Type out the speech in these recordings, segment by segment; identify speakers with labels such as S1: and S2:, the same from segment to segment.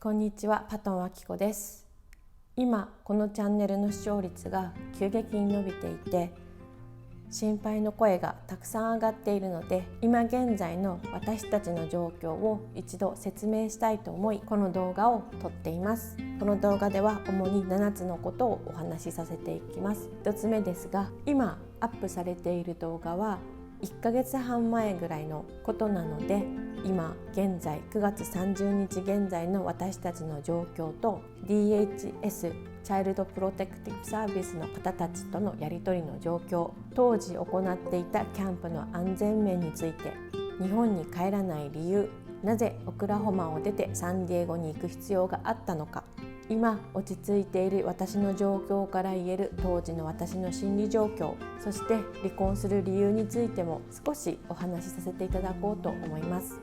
S1: こんにちは、パトンあきこです。今このチャンネルの視聴率が急激に伸びていて、心配の声がたくさん上がっているので、今現在の私たちの状況を一度説明したいと思い、この動画を撮っています。この動画では主に7つのことをお話しさせていきます。1つ目ですが、今アップされている動画は1ヶ月半前ぐらいのことなので、今現在9月30日現在の私たちの状況と DHS チャイルドプロテクティブサービスの方たちとのやり取りの状況、当時行っていたキャンプの安全面について、日本に帰らない理由、なぜオクラホマを出てサンディエゴに行く必要があったのか、今落ち着いている私の状況から言える当時の私の心理状況、そして離婚する理由についても少しお話しさせていただこうと思います。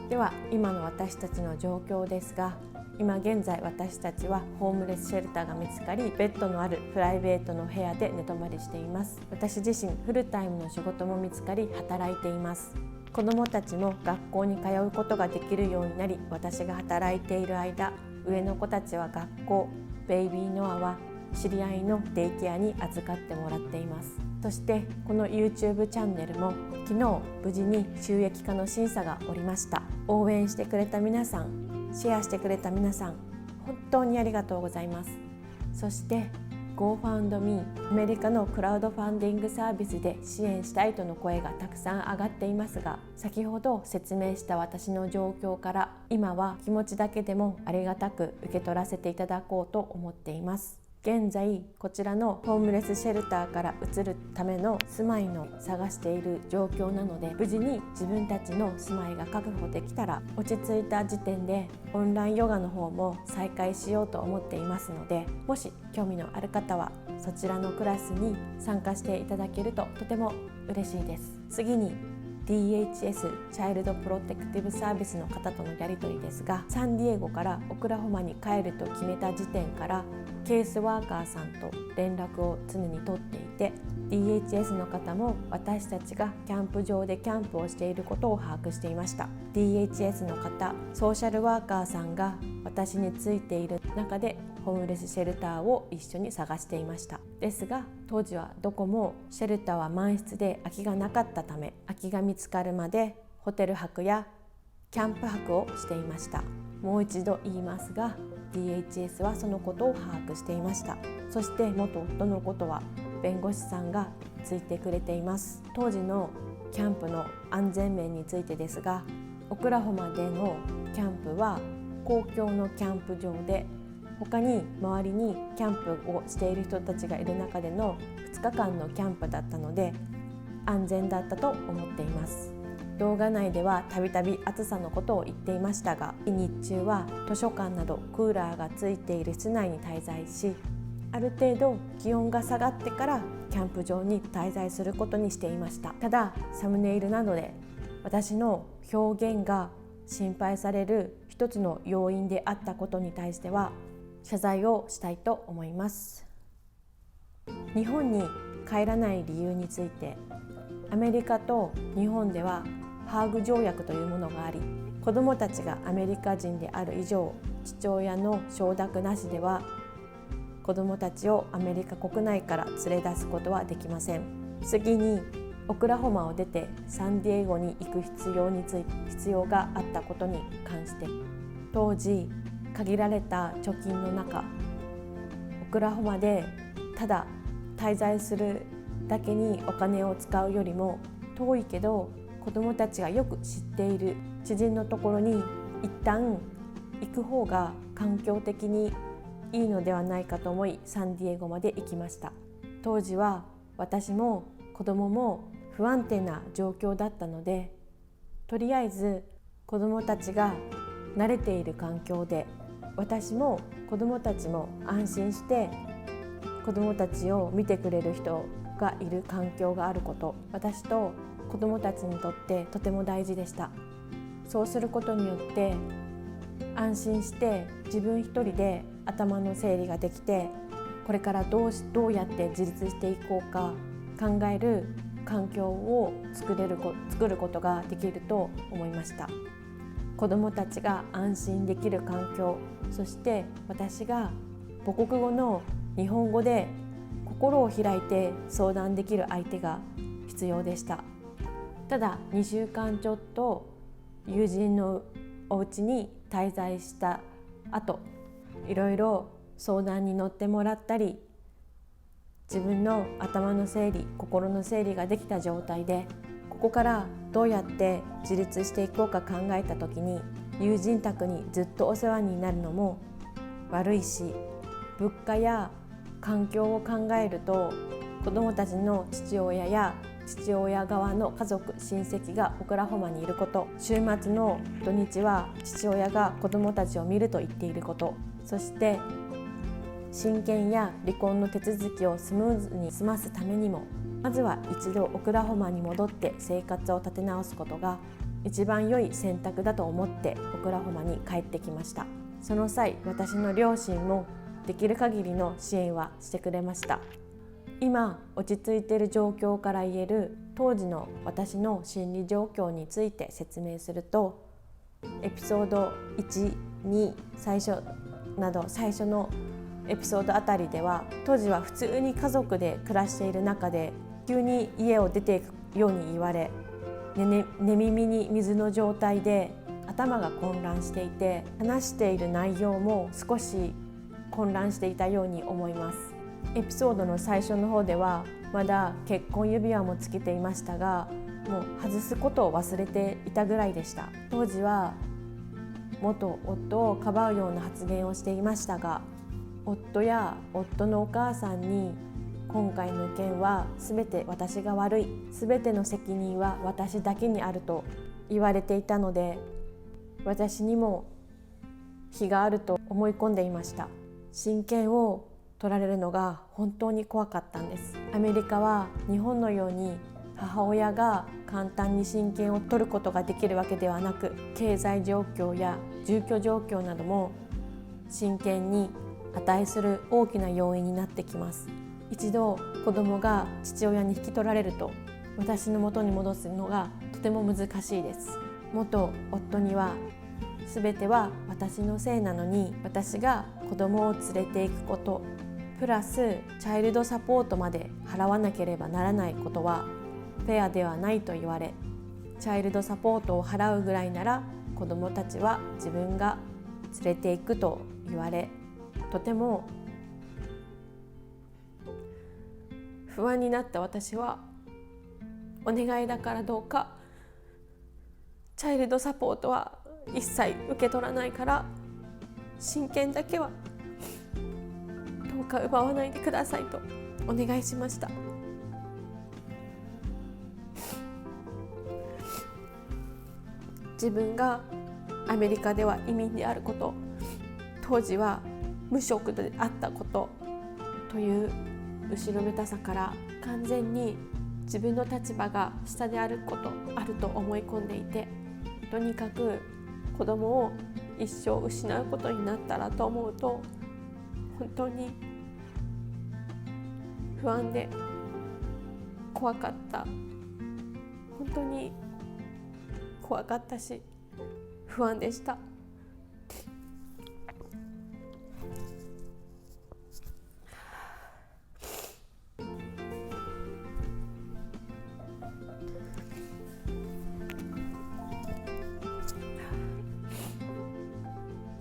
S1: では今の私たちの状況ですが、今現在私たちはホームレスシェルターが見つかり、ベッドのあるプライベートの部屋で寝泊まりしています。私自身フルタイムの仕事も見つかり働いています。子どもたちも学校に通うことができるようになり、私が働いている間、上の子たちは学校、ベイビーノアは知り合いのデイケアに預かってもらっています。そしてこの YouTube チャンネルも昨日無事に収益化の審査がおりました。応援してくれた皆さん、シェアしてくれた皆さん、本当にありがとうございます。そしてGoFundMe、アメリカのクラウドファンディングサービスで支援したいとの声がたくさん上がっていますが、先ほど説明した私の状況から今は気持ちだけでもありがたく受け取らせていただこうと思っています。現在こちらのホームレスシェルターから移るための住まいの探している状況なので、無事に自分たちの住まいが確保できたら、落ち着いた時点でオンラインヨガの方も再開しようと思っていますので、もし興味のある方はそちらのクラスに参加していただけるととても嬉しいです。次にDHS チャイルドプロテクティブサービスの方とのやり取りですが、サンディエゴからオクラホマに帰ると決めた時点からケースワーカーさんと連絡を常に取っていて、 DHS の方も私たちがキャンプ場でキャンプをしていることを把握していました。 DHS の方、ソーシャルワーカーさんが私についている中でホームレスシェルターを一緒に探していました。ですが当時はどこもシェルターは満室で空きがなかったため、空きが見つかるまでホテル泊やキャンプ泊をしていました。もう一度言いますが、 DHS はそのことを把握していました。そして元夫のことは弁護士さんがついてくれています。当時のキャンプの安全面についてですが、オクラホマでのキャンプは公共のキャンプ場で、他に周りにキャンプをしている人たちがいる中での2日間のキャンプだったので安全だったと思っています。動画内ではたびたび暑さのことを言っていましたが、日中は図書館などクーラーがついている室内に滞在し、ある程度気温が下がってからキャンプ場に滞在することにしていました。ただサムネイルなどで私の表現が心配される一つの要因であったことに対しては謝罪をしたいと思います。日本に帰らない理由について、アメリカと日本ではハーグ条約というものがあり、子どもたちがアメリカ人である以上、父親の承諾なしでは子どもたちをアメリカ国内から連れ出すことはできません。次にオクラホマを出てサンディエゴに行く必要があったことに関して、当時限られた貯金の中、オクラホマでただ滞在するだけにお金を使うよりも、遠いけど子どもたちがよく知っている知人のところに一旦行く方が環境的にいいのではないかと思い、サンディエゴまで行きました。当時は私も子どもも不安定な状況だったので、とりあえず子どもたちが慣れている環境で、私も子どもたちも安心して子どもたちを見てくれる人がいる環境があること、私と子どもたちにとってとても大事でした。そうすることによって安心して自分一人で頭の整理ができて、これからどうやって自立していこうか考える環境を作ることができると思いました。子どもたちが安心できる環境、そして私が母国語の日本語で心を開いて相談できる相手が必要でした。ただ2週間ちょっと友人のお家に滞在した後、いろいろ相談に乗ってもらったり、自分の頭の整理、心の整理ができた状態で、ここからどうやって自立していこうか考えた時に、友人宅にずっとお世話になるのも悪いし、物価や環境を考えると、子どもたちの父親や父親側の家族親戚がオクラホマにいること、週末の土日は父親が子どもたちを見ると言っていること、そして親権や離婚の手続きをスムーズに済ますためにも、まずは一度オクラホマに戻って生活を立て直すことが一番良い選択だと思ってオクラホマに帰ってきました。その際、私の両親もできる限りの支援はしてくれました。今落ち着いている状況から言える当時の私の心理状況について説明すると、エピソード1、2、最初のエピソードあたりでは、当時は普通に家族で暮らしている中で急に家を出ていくように言われ、寝耳に水の状態で頭が混乱していて、話している内容も少し混乱していたように思います。エピソードの最初の方ではまだ結婚指輪もつけていましたが、もう外すことを忘れていたぐらいでした。当時は元夫をかばうような発言をしていましたが、夫や夫のお母さんに今回の件は全て私が悪い、全ての責任は私だけにあると言われていたので、私にも非があると思い込んでいました。親権を取られるのが本当に怖かったんです。アメリカは日本のように母親が簡単に親権を取ることができるわけではなく、経済状況や住居状況なども親権に値する大きな要因になってきます。一度子供が父親に引き取られると、私の元に戻すのがとても難しいです。元夫には全ては私のせいなのに、私が子供を連れていくことプラスチャイルドサポートまで払わなければならないことはフェアではないと言われ、チャイルドサポートを払うぐらいなら子どもたちは自分が連れていくと言われ、とても不安になった私は、お願いだからどうかチャイルドサポートは一切受け取らないから、親権だけはどうか奪わないでくださいとお願いしました。自分がアメリカでは移民であること、当時は無職であったことという後ろめたさから、完全に自分の立場が下であると思い込んでいて、とにかく子供を一生失うことになったらと思うと、本当に不安で怖かった。本当に怖かったし不安でした。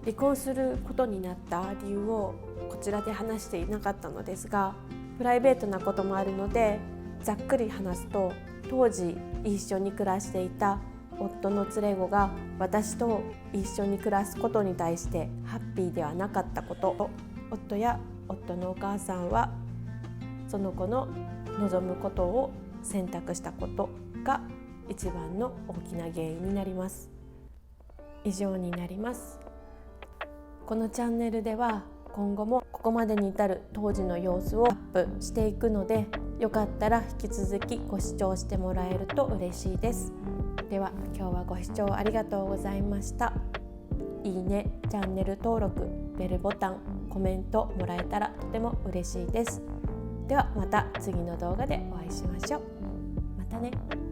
S1: 離婚することになった理由をこちらで話していなかったのですが、プライベートなこともあるのでざっくり話すと、当時一緒に暮らしていた夫の連れ子が私と一緒に暮らすことに対してハッピーではなかったこと、夫や夫のお母さんはその子の望むことを選択したことが一番の大きな原因になります。以上になります。このチャンネルでは今後もここまでに至る当時の様子をアップしていくので、よかったら引き続きご視聴してもらえると嬉しいです。では今日はご視聴ありがとうございました。いいね、チャンネル登録、ベルボタン、コメントもらえたらとても嬉しいです。ではまた次の動画でお会いしましょう。たね。